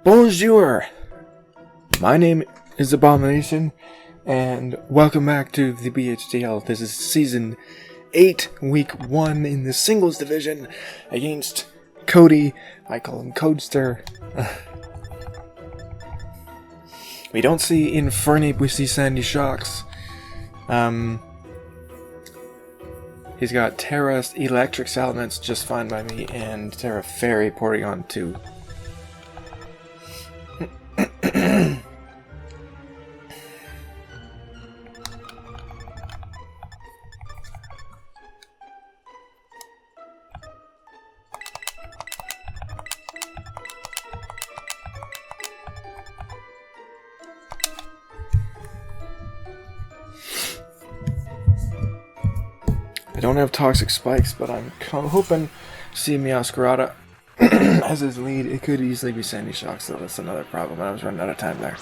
Bonjour! My name is Abomination, and welcome back to the BHDL. This is Season 8, Week 1 in the Singles Division against Cody. I call him Codster. We don't see Infernape, we see Sandy Shocks. He's got Terra Electric Salamence just fine by me, and Terra Fairy Porygon 2. I don't have Toxic Spikes, but I'm hoping to see Meowscarada as his lead. It could easily be Sandy Shocks, though. That's another problem. I was running out of time there.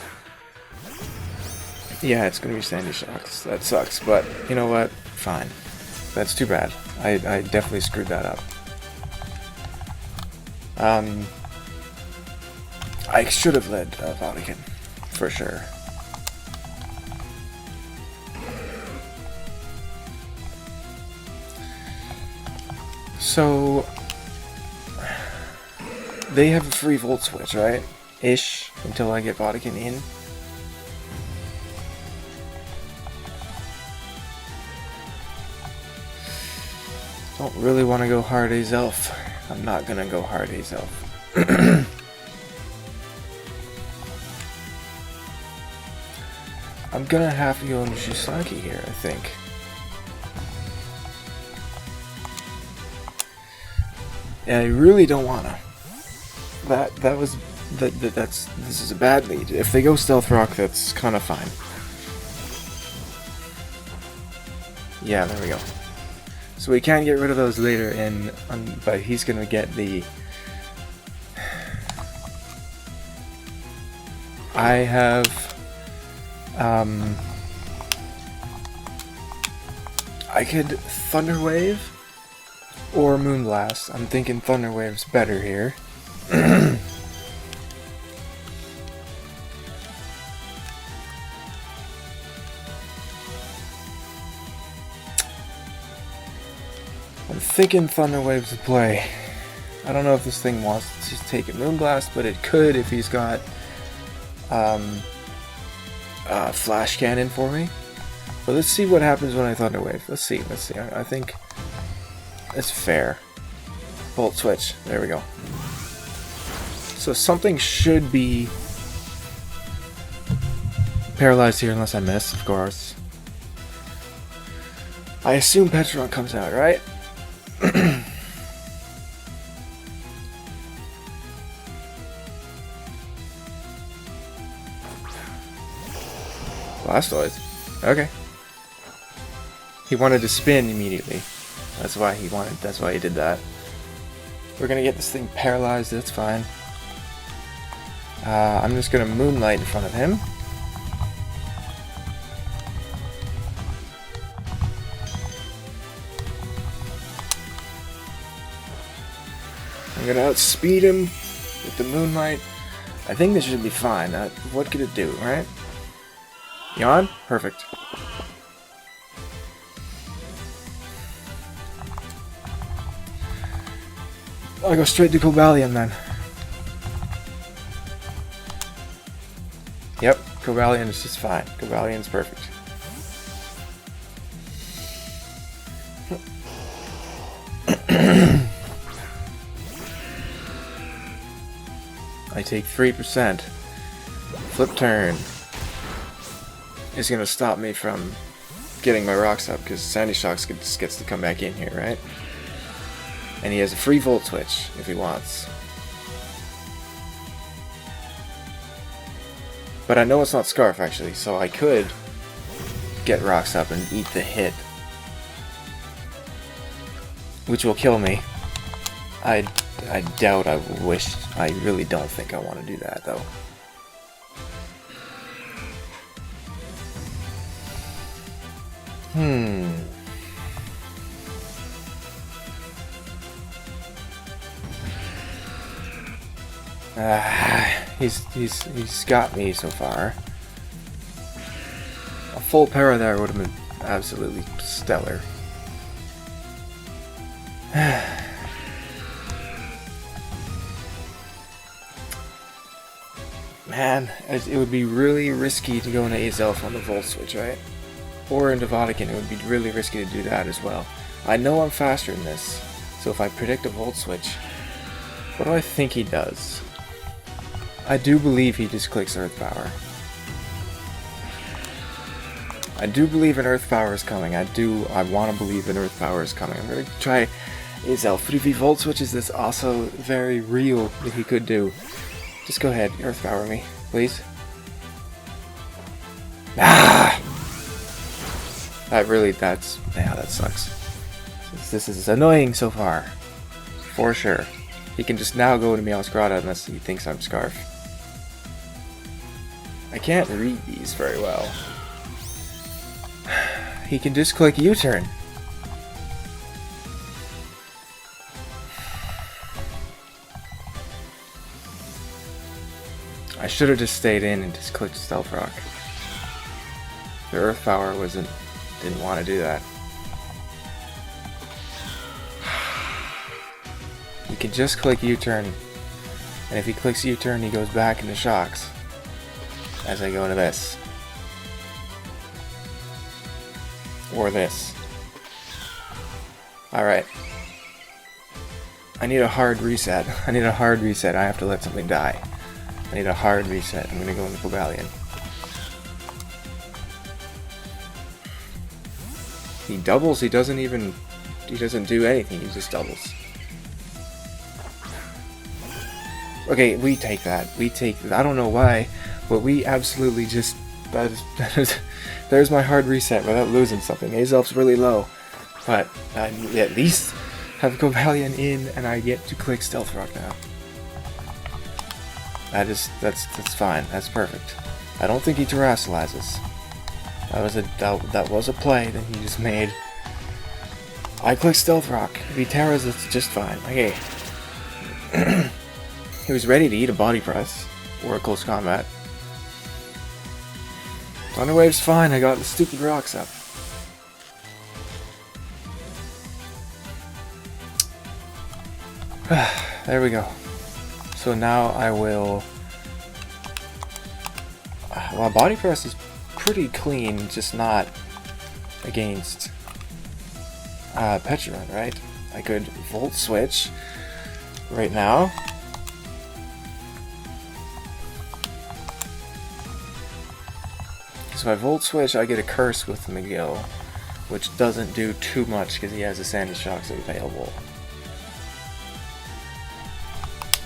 Yeah, it's going to be Sandy Shocks. That sucks, but you know what? Fine. That's too bad. I definitely screwed that up. I should have led Vatican, for sure. So, they have a free Volt Switch, right? Ish, until I get Vatican in. Don't really want to go hard Azelf. I'm not gonna go hard Azelf. I'm gonna have to go into Shisaki here, I think. I really don't wanna. This is a bad lead. If they go Stealth Rock, that's kind of fine. Yeah, there we go. So we can get rid of those later, but he's gonna get the. I have. I could Thunder Wave. Or Moonblast. I'm thinking Thunder Wave's better here. I'm thinking Thunder Wave's the play. I don't know if this thing wants to take a Moonblast, but it could if he's got Flash Cannon for me. But let's see what happens when I Thunder Wave. Let's see. I think it's fair. Volt Switch. There we go. So something should be paralyzed here unless I miss, of course. I assume Petron comes out, right? Blastoise. Okay. He wanted to spin immediately. That's why he did that. We're gonna get this thing paralyzed, that's fine. I'm just gonna Moonlight in front of him. I'm gonna outspeed him with the Moonlight. I think this should be fine. What could it do, right? Yawn? Perfect. I'll go straight to Cobalion then. Yep, Cobalion is just fine. Cobalion's perfect. I take 3%. Flip turn. Is gonna stop me from getting my rocks up because Sandy Shocks gets to come back in here, right? And he has a free Volt Switch if he wants. But I know it's not Scarf actually, so I could get rocks up and eat the hit. Which will kill me. I doubt I wish. I really don't think I want to do that though. He's got me so far. A full para there would have been absolutely stellar. Man, it would be really risky to go into Azelf on the Volt Switch, right? Or into Vatican, it would be really risky to do that as well. I know I'm faster in this, so if I predict a Volt Switch, what do I think he does? I do believe he just clicks Earth Power. I do believe an Earth Power is coming. I want to believe an Earth Power is coming. I'm going to try Azelf, but if he Volt Switches, that's also very real that he could do. Just go ahead, Earth Power me, please. Ah! That sucks. This is annoying so far. For sure. He can just now go into Meowscarada unless he thinks I'm Scarf. I can't read these very well. He can just click U-turn. I should have just stayed in and just clicked Stealth Rock. The Earth Power didn't want to do that. He can just click U-turn, and if he clicks U-turn, he goes back into shocks. As I go into this. Or this. Alright. I need a hard reset. I have to let something die. I need a hard reset. I'm gonna go into Cobalion. He doubles, he doesn't do anything, he just doubles. Okay, we take that. I don't know why, but we absolutely just, there's my hard reset without losing something. Azelf's really low, but I at least have Cobalion in, and I get to click Stealth Rock now. That's fine. That's perfect. I don't think he terrestrializes. That was a play that he just made. I click Stealth Rock. If he terras, it's just fine. Okay. He was ready to eat a body press or a close combat. Thunder Wave's fine. I got the stupid rocks up. There we go. So now I will... Well, body press is pretty clean, just not against Pecharon, right? I could Volt Switch right now. So if I Volt Switch, I get a Curse with McGill, which doesn't do too much because he has a Sandy Shocks available.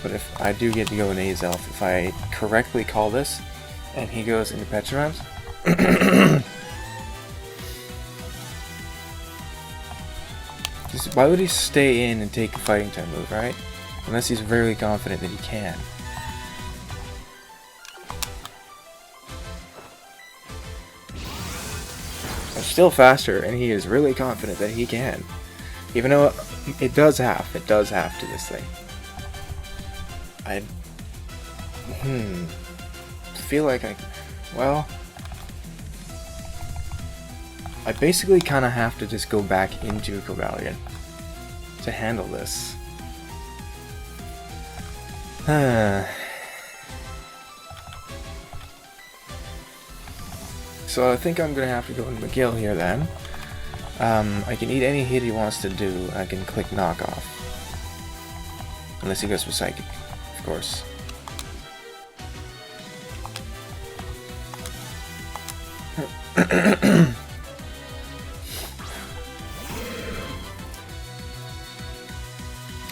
But if I do get to go in Azelf, if I correctly call this, and he goes into Pecharon, why would he stay in and take a fighting type move, right? Unless he's very confident that he can. I'm still faster, and he is really confident that he can. Even though it does half to this thing. I feel like I basically kind of have to just go back into Cobalion to handle this. So I think I'm going to have to go into McGill here then. I can eat any hit he wants to do. I can click Knockoff. Unless he goes for Psychic, of course.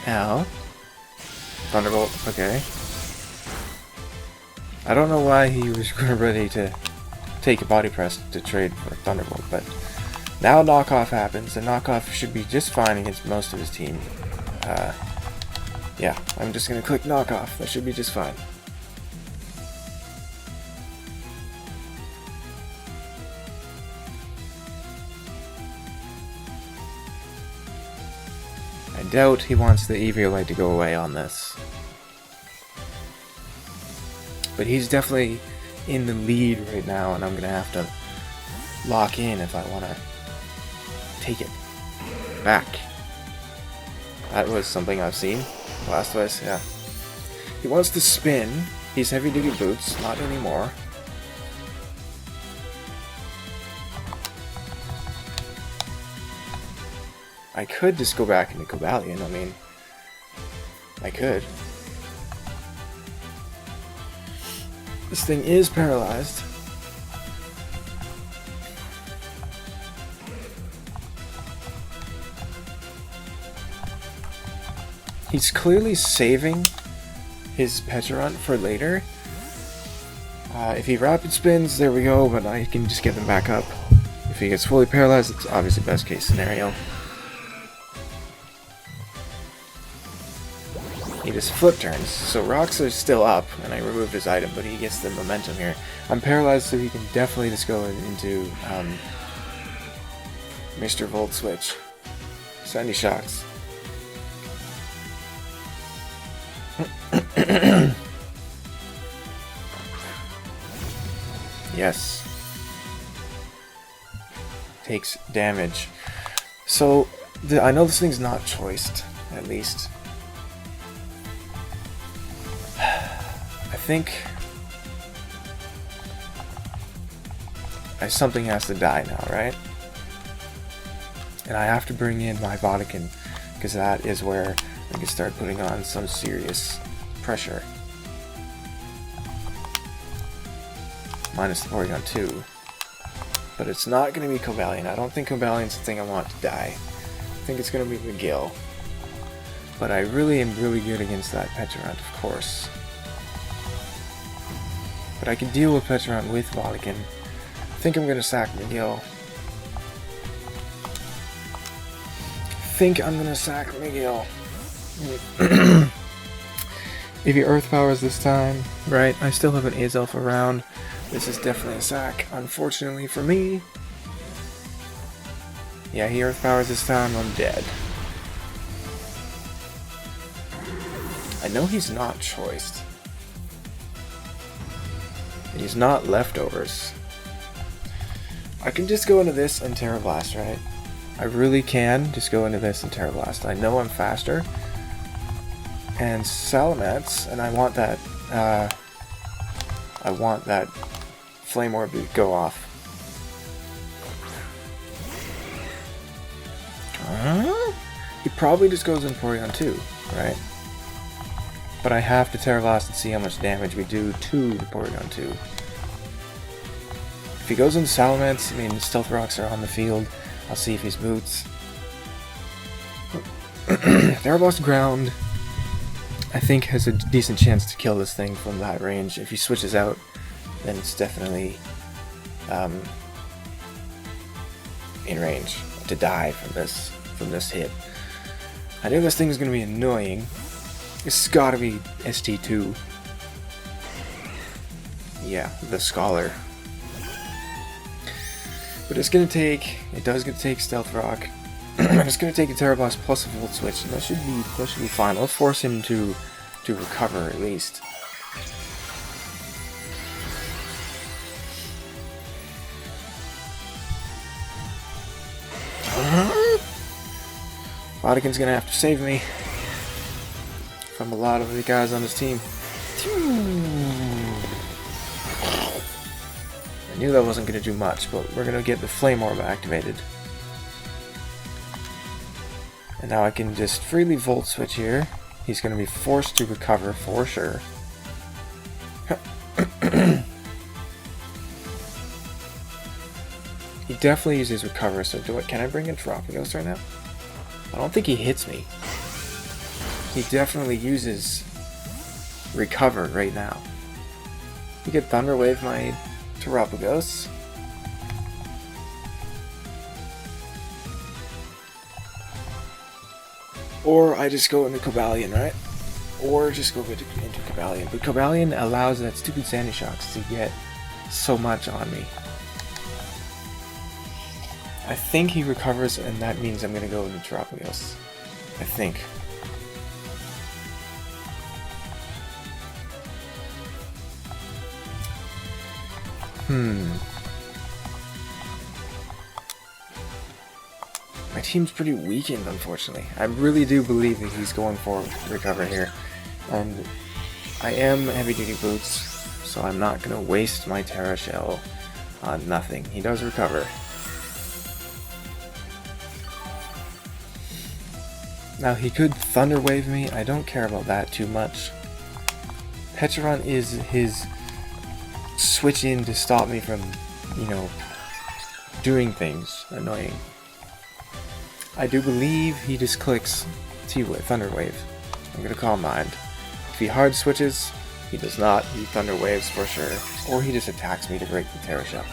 Ow. Thunderbolt, okay. I don't know why he was ready to take a body press to trade for Thunderbolt, but now knockoff happens, and knockoff should be just fine against most of his team. Yeah, I'm just gonna click knockoff. That should be just fine. I doubt he wants the Eviolite to go away on this. But he's definitely in the lead right now, and I'm gonna have to lock in if I want to take it back. That was something I've seen. Blastoise, yeah. He wants to spin. He's heavy duty boots, not anymore. I could just go back into Cobalion, I mean, I could. This thing is paralyzed. He's clearly saving his Pecharunt for later. If he rapid spins, there we go, but I can just get him back up. If he gets fully paralyzed, it's obviously best case scenario. He just flip turns, so rocks are still up, and I removed his item, but he gets the momentum here. I'm paralyzed, so he can definitely just go into Mr. Volt Switch. Sandy Shocks. Yes. Takes damage. So, I know this thing's not choiced, at least. I think something has to die now, right? And I have to bring in my Vodkin, because that is where I can start putting on some serious pressure. Minus the Porygon 2. But it's not going to be Cobalion. I don't think Cobalion's the thing I want to die. I think it's going to be McGill. But I really am really good against that Pecharunt, of course. But I can deal with Pecharunt with Vodkin. I think I'm going to sack McGill. If he Earth Powers this time, right? I still have an Azelf around. This is definitely a sack, unfortunately for me. Yeah, he Earth Powers this time, I'm dead. I know he's not choiced. He's not leftovers. I can just go into this and Terra Blast, right? I really can just go into this and Terra Blast. I know I'm faster. And Salamence, and I want that Flame Orb to go off. He probably just goes in Porygon 2, right? But I have to Terra Blast and see how much damage we do to the Porygon 2. If he goes in Salamence, I mean, Stealth Rocks are on the field. I'll see if he's Boots. Terra Blast Ground, I think, has a decent chance to kill this thing from that range. If he switches out, then it's definitely in range to die from this hit. I knew this thing was going to be annoying. It's gotta be ST2. Yeah, the Scholar. But it's gonna take, Stealth Rock. It's gonna take a Terra Blast plus a Volt Switch, and that should be fine. I'll force him to recover at least. Vodkin's gonna have to save me from a lot of the guys on his team. I knew that wasn't going to do much, but we're going to get the Flame Orb activated. And now I can just freely Volt Switch here. He's going to be forced to recover for sure. He definitely uses Recover, so can I bring in Terrapagos right now? I don't think he hits me. He definitely uses Recover right now. You could Thunder Wave my Terrapagos. Or I just go into Cobalion, right? Or just go into Cobalion. But Cobalion allows that stupid Sandy Shocks to get so much on me. I think he recovers, and that means I'm going to go into Terrapagos. I think. My team's pretty weakened, unfortunately. I really do believe that he's going for recover here. And I am heavy-duty boots, so I'm not going to waste my Terra Shell on nothing. He does recover. Now, he could Thunder Wave me. I don't care about that too much. Pecharunt is his switch in to stop me from, you know, doing things annoying. I do believe he just clicks T-Wave, Thunder Wave. I'm gonna Calm Mind. If he hard switches, he does not. He Thunder Waves for sure. Or he just attacks me to break the Terra Shell.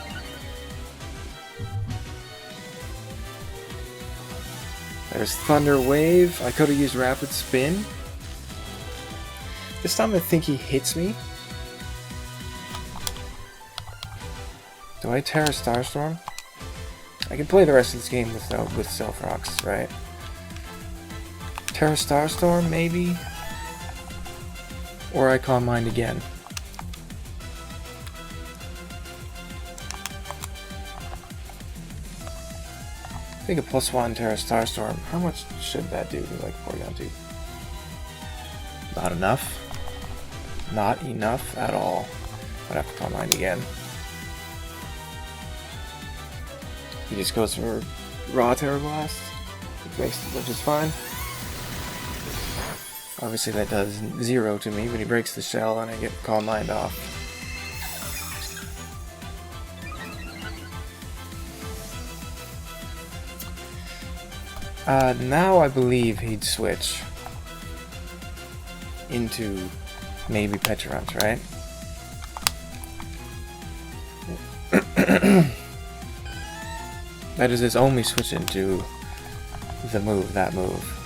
There's Thunder Wave. I could have used Rapid Spin. This time I think he hits me. Do I Terra Starstorm? I can play the rest of this game with Self Rocks, right? Terra Starstorm, maybe? Or I Calm Mind again. I think a +1 Terra Starstorm. How much should that do to like Porygon 2? Not enough. Not enough at all. I'd have to Calm Mind again. He just goes for raw Terra Blast, which is fine. Obviously that does 0 to me, but he breaks the shell and I get Calm Mind off. Now I believe he'd switch into maybe Pecharunt, right? That is his only switch into that move.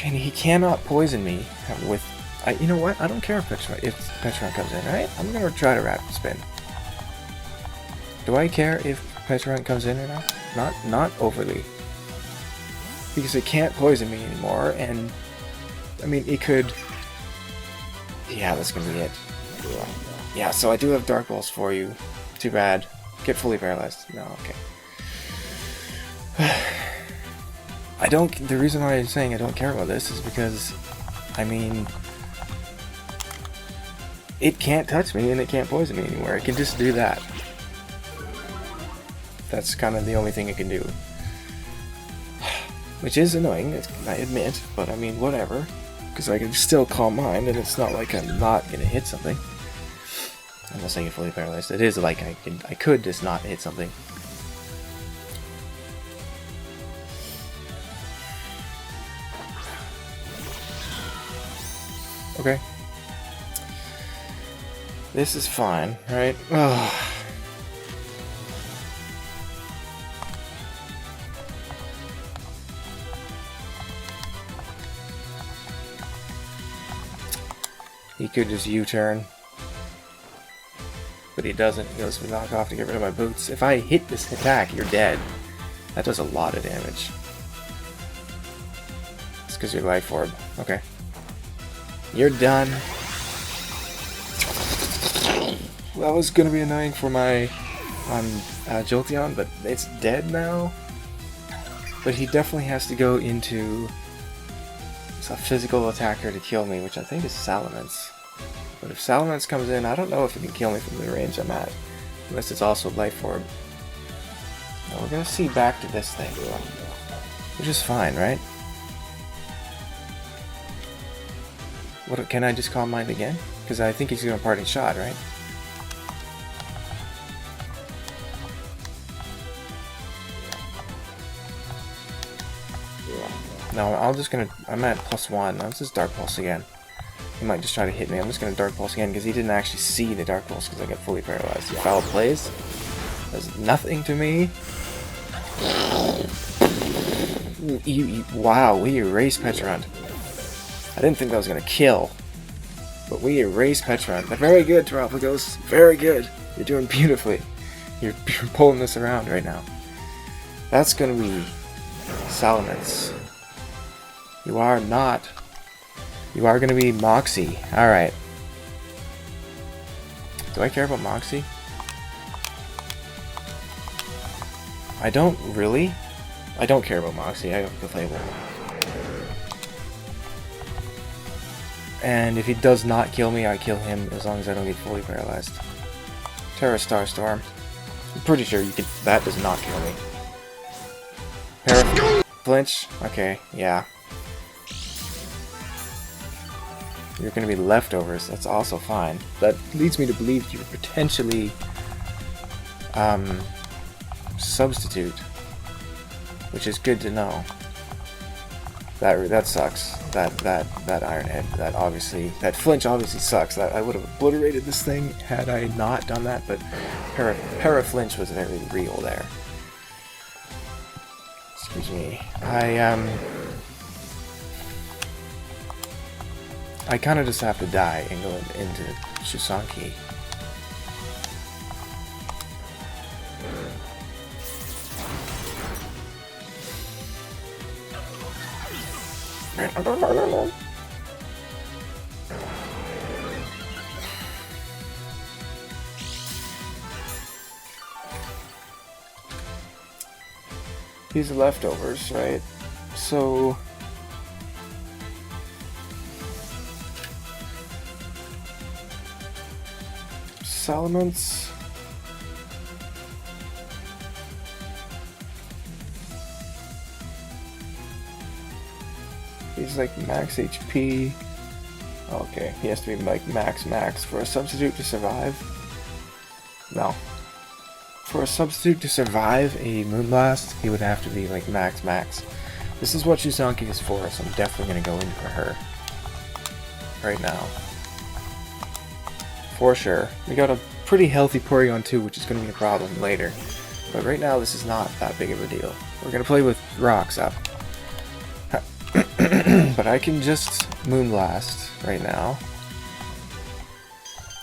And he cannot poison me with... you know what? I don't care if Pecharunt comes in, right? I'm going to try to Rapid Spin. Do I care if Pecharunt comes in or not? Not overly. Because it can't poison me anymore, and... I mean, it could... Yeah, that's going to be it. Yeah, so I do have Dark Balls for you. Too bad. Get fully paralyzed. No, okay. The reason why I'm saying I don't care about this is because, I mean, it can't touch me and it can't poison me anywhere. It can just do that. That's kind of the only thing it can do. Which is annoying, I admit, but I mean, whatever. Because I can still Calm Mind, and it's not like I'm not going to hit something. Unless I get fully paralyzed. It is like I could just not hit something. Okay. This is fine, right? Ugh. He could just U-turn. But he doesn't. He goes for knockoff to get rid of my boots. If I hit this attack, you're dead. That does a lot of damage. It's because you're Life Orb. Okay. You're done. That was going to be annoying for my Jolteon, but it's dead now. But he definitely has to go into a physical attacker to kill me, which I think is Salamence. But if Salamence comes in, I don't know if it can kill me from the range I'm at. Unless it's also Life Orb. Now we're going to see back to this thing. Which is fine, right? What, can I just Calm Mind again? Because I think he's going to Parting Shot, right? No, I'm at +1. I'll just Dark Pulse again. He might just try to hit me. I'm just going to Dark Pulse again because he didn't actually see the Dark Pulse because I got fully paralyzed. Foul Plays does nothing to me. Wow, we erased Pecharunt. I didn't think that was going to kill. But we erased Pecharunt. Very good, Tropicos. Very good. You're doing beautifully. You're pulling this around right now. That's going to be Salamence. You are not You are going to be Moxie. Alright. Do I care about Moxie? I don't really. I don't care about Moxie. I have the label. And if he does not kill me, I kill him as long as I don't get fully paralyzed. Terra Star Storm. I'm pretty sure you could. That does not kill me. Flinch? Okay, yeah. You're gonna be leftovers. That's also fine. That leads me to believe you're potentially substitute, which is good to know. That sucks. That Iron Head. That flinch obviously sucks. That I would have obliterated this thing had I not done that. But para flinch was very real there. Excuse me. I kind of just have to die and go into Shusanki. These are leftovers, right? So Salamence. He's like max HP. Okay, he has to be like max for a substitute to survive. No. For a substitute to survive a Moonblast, he would have to be like max. This is what Shusanki is for, so I'm definitely going to go in for her. Right now. For sure. We got a pretty healthy Porygon too, which is going to be a problem later. But right now, this is not that big of a deal. We're going to play with rocks up. But I can just Moonblast right now.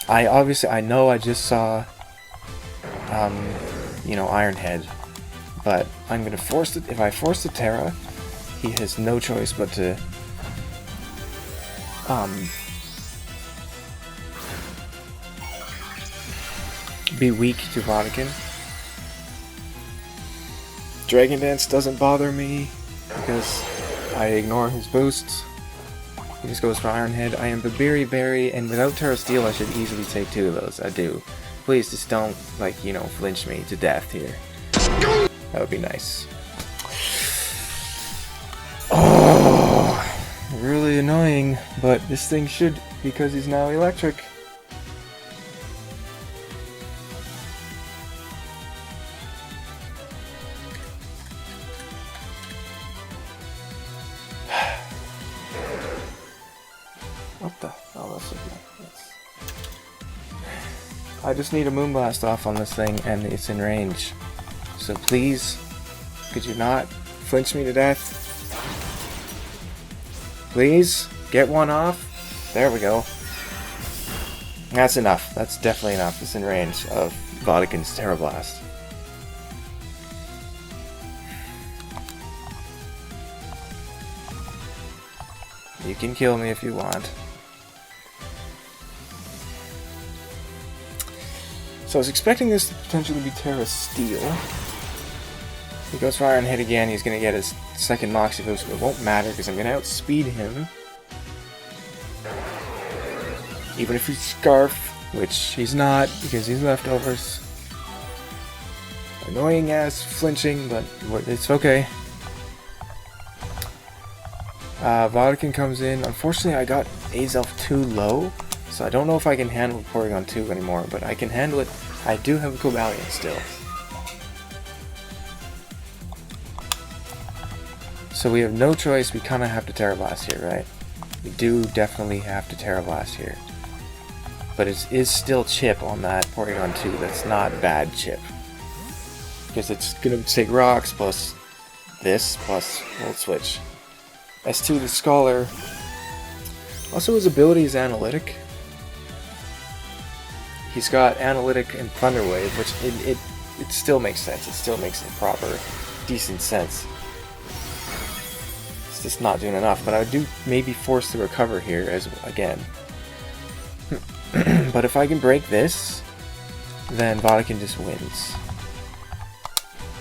I know I just saw you know, Iron Head, but I'm gonna force it. If I force the Terra, he has no choice but to be weak to Vodkin. Dragon Dance doesn't bother me because I ignore his boosts. He just goes for Iron Head. I am Babiri Berry, and without Terra Steel, I should easily take 2 of those. I do. Please just don't, like, you know, flinch me to death here. That would be nice. Oh, really annoying, but this thing should, because he's now electric. What the hell is it? I just need a Moonblast off on this thing, and it's in range. So please, could you not flinch me to death? Please, get one off. There we go. That's enough. That's definitely enough. It's in range of Vodkin's Terra Blast. You can kill me if you want. So I was expecting this to potentially be Terra Steel. He goes for Iron Head again, he's going to get his second Moxie boost, but it won't matter because I'm going to outspeed him. Even if he's Scarf, which he's not because he's leftovers. Annoying as flinching, but it's okay. Vodkin comes in. Unfortunately, I got Azelf too low, so I don't know if I can handle Porygon 2 anymore, but I can handle it. I do have a Cobalion still. So we have no choice, we kind of have to Terra Blast here, right? We do definitely have to Terra Blast here. But it is still chip on that Porygon 2, that's not bad chip. Because it's going to take rocks plus this plus Volt Switch. S2 the Scholar. Also his ability is Analytic. He's got Analytic and Thunder Wave, which it still makes sense. It still makes proper, decent sense. just not doing enough, but I do maybe force the recover here as again. But if I can break this, then Vodkin just wins.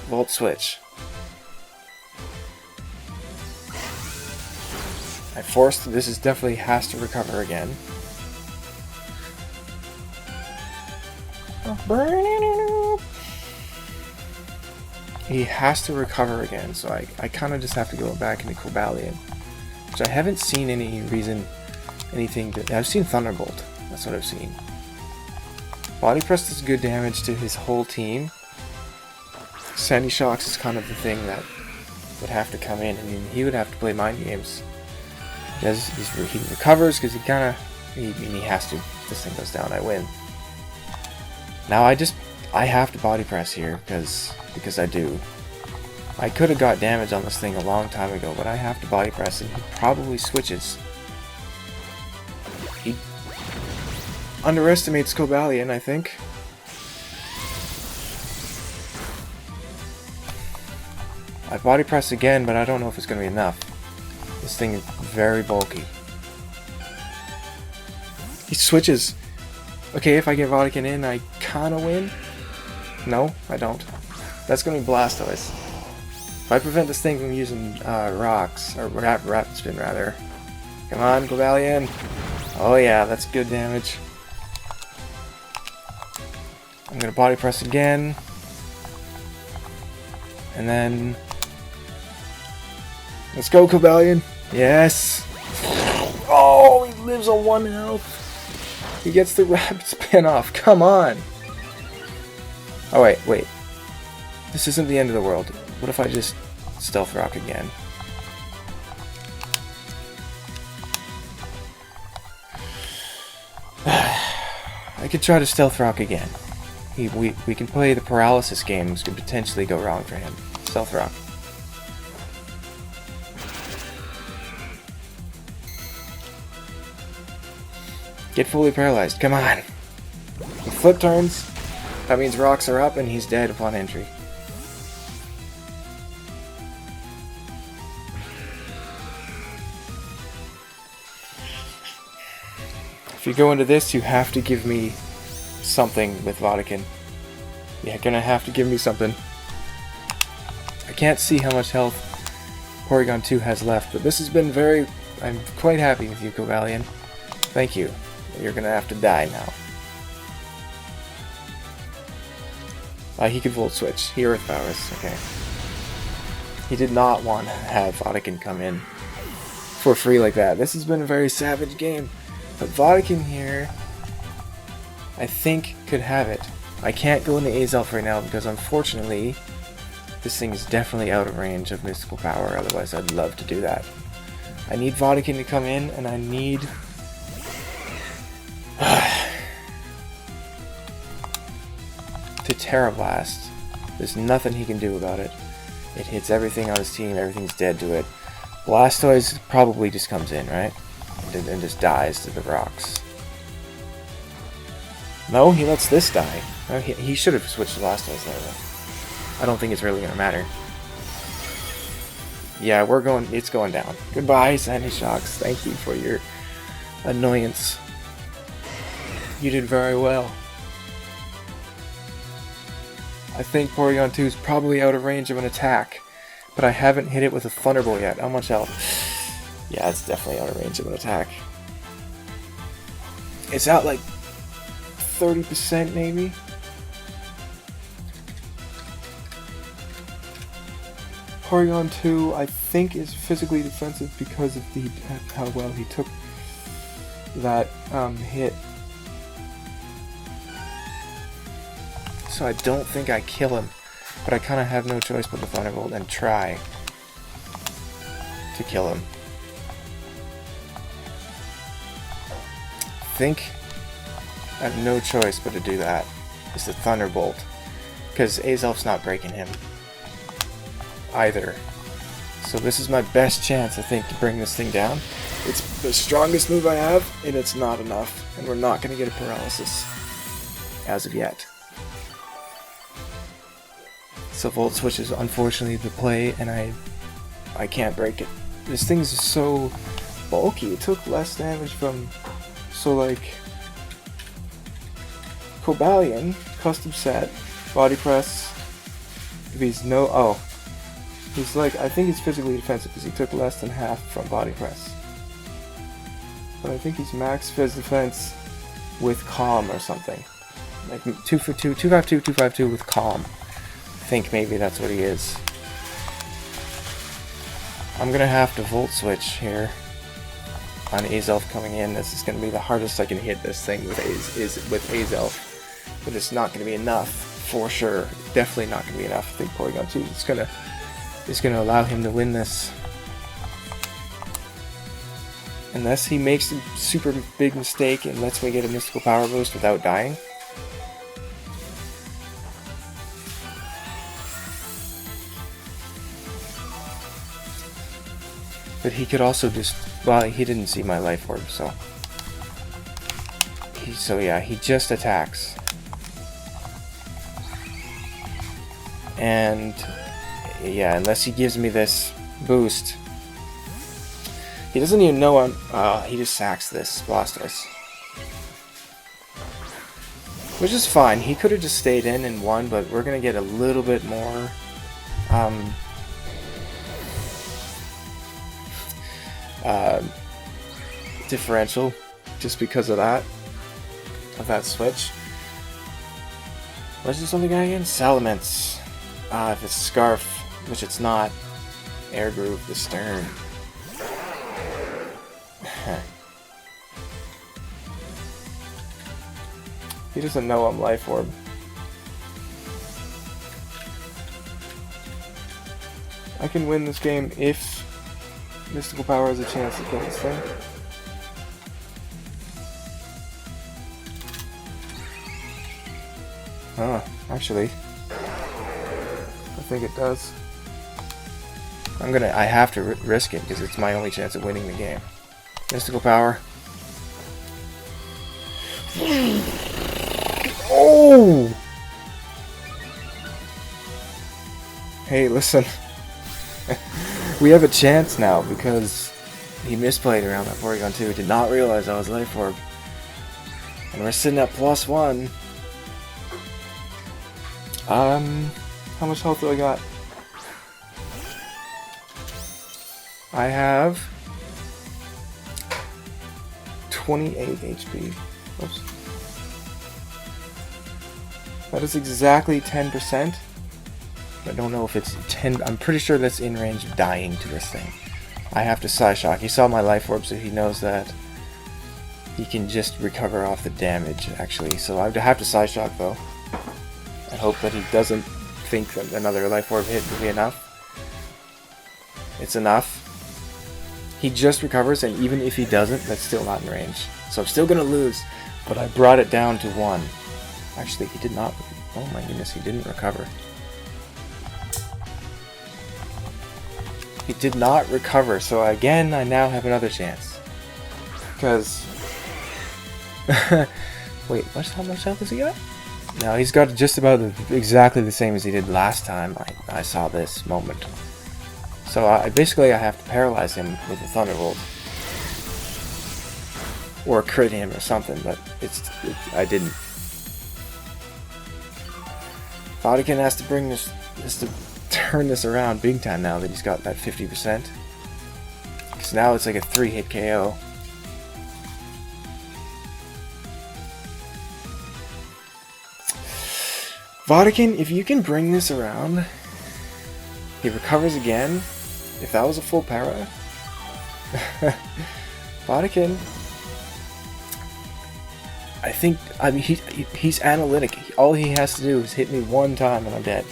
Volt switch. I forced, this is definitely has to recover again. He has to recover again, so I kind of just have to go back into Cobalion. Which I haven't seen any reason, anything that, I've seen Thunderbolt, that's what I've seen. Body Press does good damage to his whole team. Sandy Shocks is kind of the thing that would have to come in. I mean, he would have to play mind games. He recovers because he has to. If this thing goes down, I win. Now I have to Body Press here because I do. I could have got damage on this thing a long time ago, but I have to Body Press, and he probably switches. He underestimates Cobalion, I think. I Body Press again, but I don't know if it's going to be enough. This thing is very bulky. He switches. Okay, if I get Vodkin in, I kind of win. No, I don't. That's going to be Blastoise. If I prevent this thing from using rocks, or Rapid Spin rather. Come on, Cobalion. Oh yeah, that's good damage. I'm going to Body Press again. And then... let's go, Cobalion. Yes. Oh, he lives on 1 health. He gets the Rapid Spin off. Come on. Oh, wait. This isn't the end of the world. What if I just Stealth Rock again? I could try to Stealth Rock again. We can play the paralysis games. Could potentially go wrong for him. Stealth Rock. Get fully paralyzed. Come on. He flip turns. That means rocks are up and he's dead upon entry. If you go into this, you have to give me something with Vodkin. You're gonna have to give me something. I can't see how much health Porygon 2 has left, but this has been very... I'm quite happy with you, Cobalion. Thank you. You're gonna have to die now. He could Volt Switch. He Earth Powers. Okay. He did not want to have Vodkin come in for free like that. This has been a very savage game. But Vodkin here, I think, could have it. I can't go into Azelf right now because unfortunately, this thing is definitely out of range of Mystical Power. Otherwise, I'd love to do that. I need Vodkin to come in, and I need... to Terra Blast. There's nothing he can do about it. It hits everything on his team, everything's dead to it. Blastoise probably just comes in, right? And just dies to the rocks. No, he lets this die. No, he should have switched to Blastoise there, though. I don't think it's really gonna matter. Yeah, it's going down. Goodbye, Sandy Shocks. Thank you for your annoyance. You did very well. I think Porygon 2 is probably out of range of an attack, but I haven't hit it with a Thunderbolt yet. How much health? Yeah, it's definitely out of range of an attack. It's out like 30% maybe? Porygon 2, I think, is physically defensive because of how well he took that hit. So I don't think I kill him, but I kind of have no choice but the Thunderbolt and try to kill him. I think I have no choice but to do that. It's the Thunderbolt, because Azelf's not breaking him either. So this is my best chance, I think, to bring this thing down. It's the strongest move I have, and it's not enough, and we're not going to get a paralysis as of yet. So Volt Switch is unfortunately the play, and I can't break it. this thing's so bulky. It took less damage from, so like, Cobalion, custom set, body press. If he's he's like, I think he's physically defensive because he took less than half from body press. But I think he's max phys defense with calm or something. Like 2 for 2, 252, 252 with calm. I think maybe that's what he is. I'm gonna have to volt switch here on Azelf coming in. This is gonna be the hardest I can hit this thing with Azelf. But it's not gonna be enough for sure. Definitely not gonna be enough. I think Porygon 2 is gonna allow him to win this. Unless he makes a super big mistake and lets me get a mystical power boost without dying. But he could also just, well, he didn't see my life orb, so yeah, he just attacks. And yeah, unless he gives me this boost. He doesn't even know I'm... he just sacks this Blastoise. Which is fine. He could have just stayed in and won, but we're going to get a little bit more... differential just because of that. Of that switch. What's this other guy again? Salamence. If it's Scarf, which it's not. Air Groove, the Stern. He doesn't know I'm Life Orb. I can win this game if Mystical Power has a chance to kill this thing. Actually, I think it does. I have to risk it because it's my only chance of winning the game. Mystical Power. Oh! Hey, listen. We have a chance now because he misplayed around that Porygon 2. Did not realize I was Life Orb. And we're sitting at +1. How much health do I got? I have 28 HP. Oops. That is exactly 10%. I don't know if it's 10. I'm pretty sure that's in range of dying to this thing. I have to Psyshock. He saw my Life Orb, so he knows that he can just recover off the damage, actually. So I have to Psyshock, though. And hope that he doesn't think that another Life Orb hit will be enough. It's enough. He just recovers, and even if he doesn't, that's still not in range. So I'm still going to lose, but I brought it down to 1. Actually, he did not. Oh my goodness, he didn't recover. He did not recover, so again, I now have another chance. Because... Wait, how much health has he got? No, he's got just about exactly the same as he did last time I saw this moment. So basically I have to paralyze him with a Thunderbolt. Or crit him or something, but I didn't. Vatican has to bring this to turn this around big time now that he's got that 50%. Because now it's like a 3-hit KO. Vatican, if you can bring this around, he recovers again. If that was a full para, Vatican, I mean, he's analytic. All he has to do is hit me one time and I'm dead.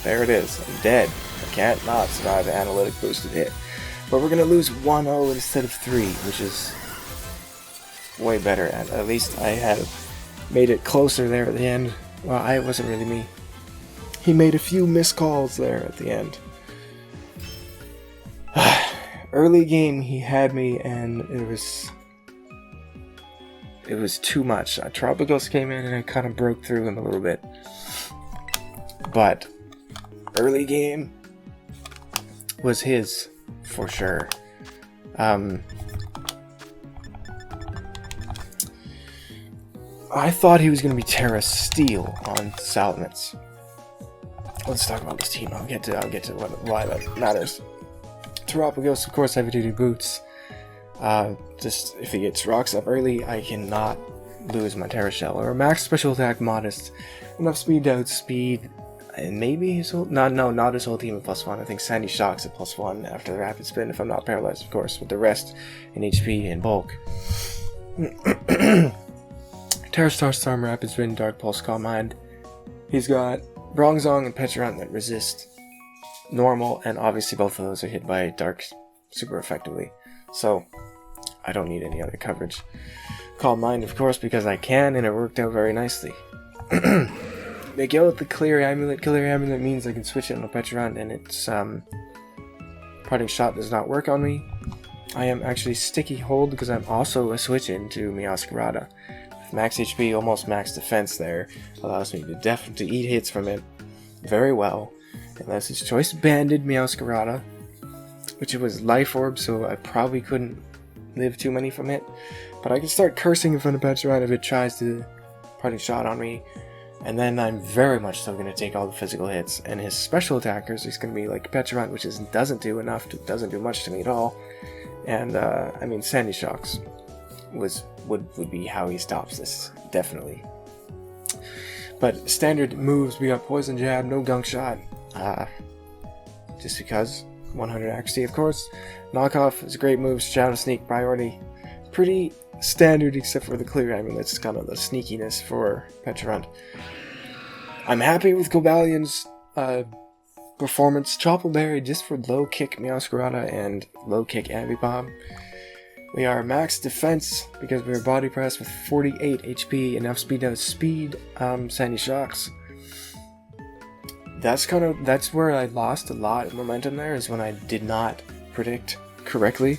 There it is. I'm dead. I can't not survive an analytic boosted hit. But we're gonna lose 1-0 instead of 3, which is way better. And at least I had made it closer there at the end. Well, it wasn't really me. He made a few missed calls there at the end. Early game, he had me, and it was too much. Tropicals came in, and I kind of broke through him a little bit. But early game was his, for sure. I thought he was going to be Terra Steel on Salamence. Let's talk about this team. I'll get to why that matters. Terapagos, of course, heavy duty boots. Just if he gets rocks up early, I cannot lose my Terra Shell. Or max special attack, modest. Enough speed to outspeed. And maybe his whole... not his whole team at +1. I think Sandy Shock's at +1 after the rapid spin, if I'm not paralyzed, of course, with the rest in HP and bulk. Terra Starstorm, Rapid Spin, Dark Pulse, Calm Mind. He's got Bronzong and Pecharunt that resist normal, and obviously both of those are hit by Dark super effectively. So, I don't need any other coverage. Calm Mind, of course, because I can, and it worked out very nicely. They go with the Clear Amulet. Clear Amulet means I can switch it on a Pecharunt, and its Parting Shot does not work on me. I am actually Sticky Hold because I'm also a switch into Meowscarada. Max HP, almost max defense there, allows me to eat hits from it very well. Unless it's Choice Banded Meowscarada, which it was Life Orb, so I probably couldn't live too many from it. But I can start cursing in front of Pecharunt if it tries to Parting Shot on me. And then I'm very much still going to take all the physical hits. And his special attackers is going to be like Pecharunt, which doesn't do much to me at all. And, I mean, Sandy Shocks would be how he stops this, definitely. But standard moves, we got Poison Jab, no Gunk Shot, just because, 100 accuracy of course. Knockoff is a great move, Shadow Sneak, priority, pretty standard except for the Clear Amulets, kind of the sneakiness for Pecharunt. I'm happy with Cobalion's performance, Chople Berry just for low kick Meowscarada and low kick Ambipom. We are max defense because we are body press with 48 HP, enough speed to outspeed Sandy Shocks. That's where I lost a lot of momentum there, is when I did not predict correctly.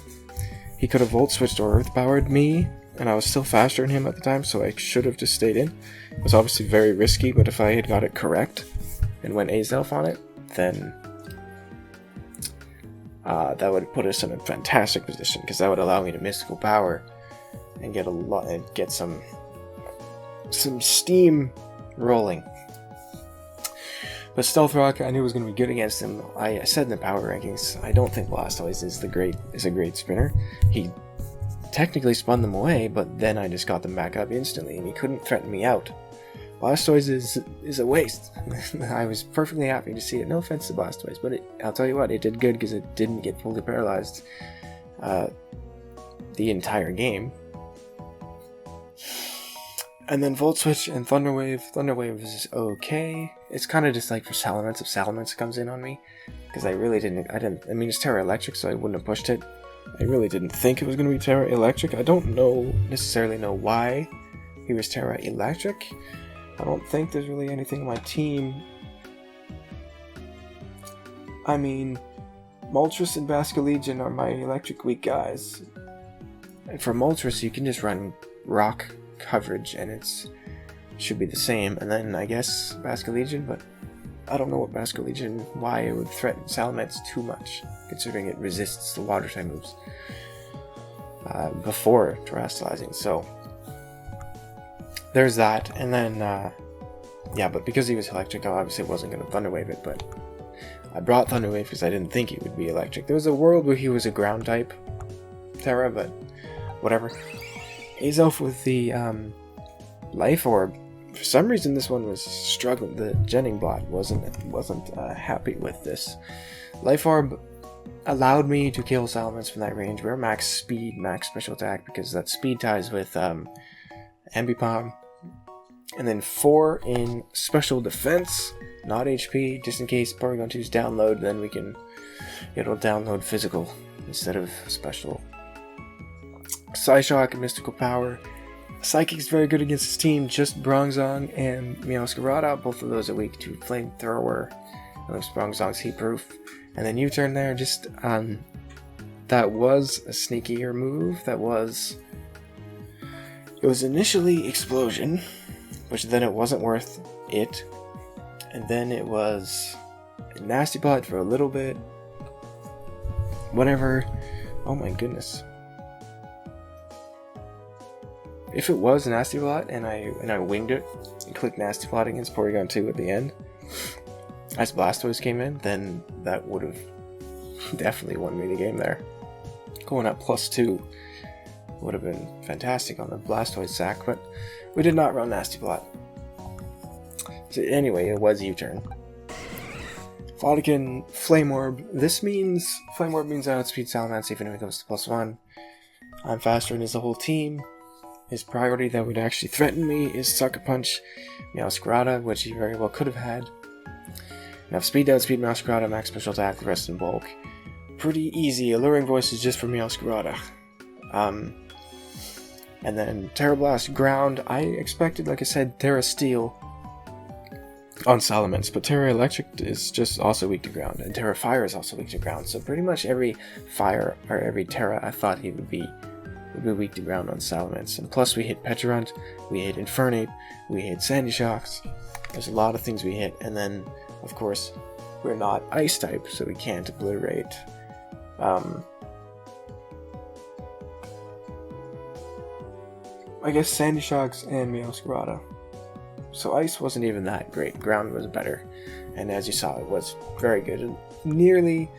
He could have Volt Switched or Earth Powered me, and I was still faster than him at the time, so I should have just stayed in. It was obviously very risky, but if I had got it correct and went Azelf on it, then that would put us in a fantastic position, because that would allow me to Mystical Power and get some steam rolling. But Stealth Rock, I knew was going to be good against him. I said in the power rankings, I don't think Blastoise is a great spinner. He technically spun them away, but then I just got them back up instantly, and he couldn't threaten me out. Blastoise is a waste. I was perfectly happy to see it. No offense to Blastoise, but I'll tell you what, it did good because it didn't get fully paralyzed the entire game. And then Volt Switch and Thunder Wave. Thunder Wave is okay. It's kind of just like for Salamence, if Salamence comes in on me, because I mean, it's Terra Electric, so I wouldn't have pushed it. I really didn't think it was going to be Terra Electric. I don't necessarily know why he was Terra Electric. I don't think there's really anything on my team. I mean, Moltres and Basculegion are my Electric Weak guys. And for Moltres, you can just run Rock coverage and should be the same. And then I guess Basculegion, but I don't know what Basculegion, why it would threaten Salamence too much, considering it resists the water type moves before terrestrializing. So there's that. And then yeah, but because he was electric, I obviously wasn't going to Thunder Wave it, but I brought Thunder Wave because I didn't think he would be electric. There was a world where he was a ground type Terra, but whatever. Azelf with the Life Orb. For some reason, this one was struggling. The Jenning bot wasn't happy with this. Life Orb allowed me to kill Salamence from that range. We're max speed, max special attack, because that speed ties with Ambipom. And then 4 in special defense, not HP, just in case Porygon 2's download, then it'll download physical instead of special. Psyshock and Mystical Power. Psychic's very good against his team, just Bronzong and Meowscarada, both of those are weak to Flamethrower, unless Bronzong's heat proof. And then U-turn there, just, that was a sneakier move, it was initially Explosion, which then it wasn't worth it, and then it was Nasty Plot for a little bit. Whatever. Oh my goodness. If it was Nasty Plot and I winged it and clicked Nasty Plot against Porygon 2 at the end, as Blastoise came in, then that would have definitely won me the game there. Going up +2 would have been fantastic on the Blastoise sack, but we did not run Nasty Plot. So anyway, it was U-turn. Vodkin, Flame Orb. Flame Orb means I outspeed Salamence even if it goes to +1. I'm faster than his whole team. His priority that would actually threaten me is Sucker Punch Meowscarada, which he very well could have had. Enough speed to outspeed Meowscarada, max special attack, the rest in bulk. Pretty easy. Alluring Voice is just for Meowscarada. And then Terra Blast, Ground. I expected, like I said, Terra Steel on Salamence, but Terra Electric is just also weak to ground, and Terra Fire is also weak to ground. So pretty much every fire or every Terra I thought he would be weak to ground on Salamence. And plus we hit Pecharunt, we hit Infernape, we hit Sandy Shocks. There's a lot of things we hit, and then of course we're not Ice type, so we can't obliterate. I guess Sandy Shocks and Meowscarada. So Ice wasn't even that great. Ground was better, and as you saw, it was very good. It nearly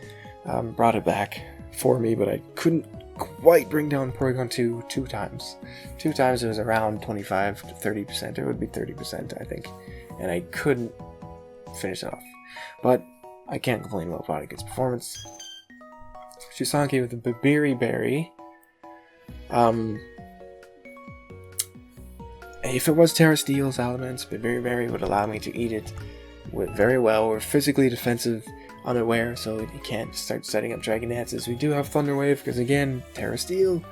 brought it back for me, but I couldn't quite bring down Porygon 2 two times. Two times it was around 25 to 30%. It would be 30%, I think, and I couldn't finish it off. But I can't complain about Vodkin's performance. Shusanke with the Berry. If it was Terra Steel Salamence, Berry would allow me to eat it very well. We're physically defensive, unaware, so he can't start setting up Dragon Dances. We do have Thunder Wave, because again, Terra Steel.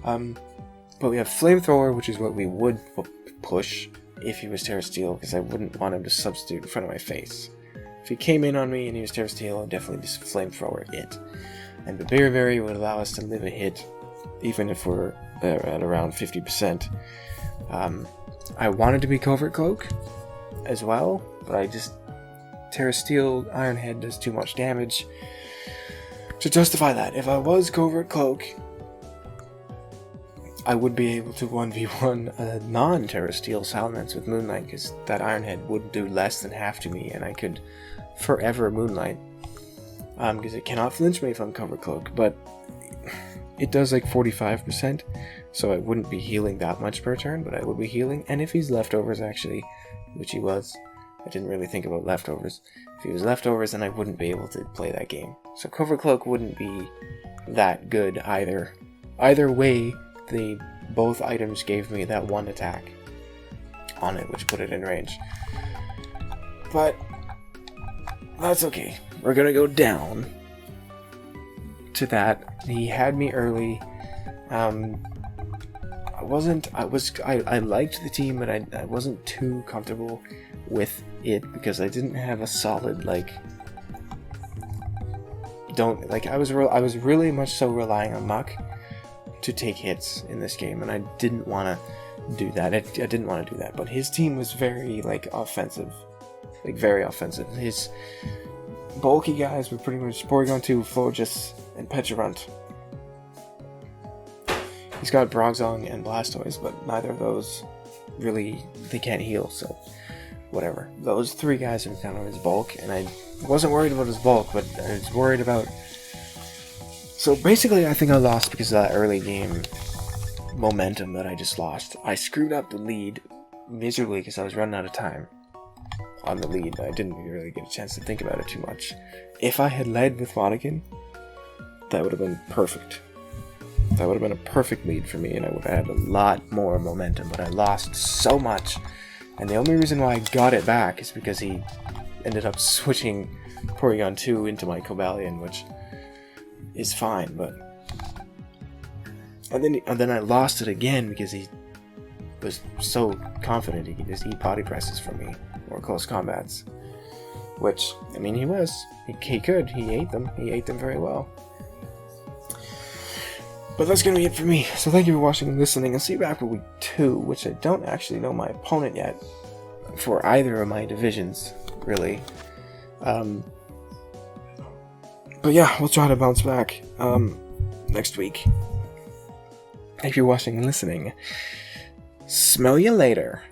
But we have Flamethrower, which is what we would push if he was Terra Steel, because I wouldn't want him to substitute in front of my face. If he came in on me and he was Terra Steel, I'd definitely just Flamethrower it. And the Berry would allow us to live a hit, even if we're at around 50%. I wanted to be Covert Cloak as well, but Terra Steel Iron Head does too much damage to justify that. If I was Covert Cloak, I would be able to 1v1 a non-Terra Steel Salamence with Moonlight, because that Iron Head would do less than half to me, and I could forever Moonlight. Because it cannot flinch me if I'm Covert Cloak, but it does like 45%, so I wouldn't be healing that much per turn, but I would be healing. And if he's leftovers, actually, which he was, I didn't really think about leftovers. If he was leftovers, then I wouldn't be able to play that game. So Covert Cloak wouldn't be that good either. Either way, both items gave me that one attack on it, which put it in range. But that's okay. We're gonna go down to that. He had me early. I liked the team, but I wasn't too comfortable with it because I didn't have a solid I was really much so relying on Muck to take hits in this game, and I didn't want to do that. I didn't want to do that, but his team was very offensive, very offensive. His bulky guys were pretty much Porygon 2, Florges, and Pecharunt. He's got Bronzong and Blastoise, but neither of those really, they can't heal, so whatever. Those three guys are kind of his bulk, and I wasn't worried about his bulk, but I was worried about... So basically, I think I lost because of that early game momentum that I just lost. I screwed up the lead miserably because I was running out of time on the lead. I didn't really get a chance to think about it too much. If I had led with Vodkin, that would have been perfect. That would have been a perfect lead for me, and I would have had a lot more momentum, but I lost so much. And the only reason why I got it back is because he ended up switching Porygon 2 into my Cobalion, which is fine, but... And then I lost it again because he was so confident he could just eat body presses from me, or close combats. Which, I mean, he was. He could. He ate them. He ate them very well. But that's going to be it for me. So thank you for watching and listening. I'll see you back for week 2, which I don't actually know my opponent yet for either of my divisions, really. But yeah, we'll try to bounce back next week. If you're watching and listening, smell you later.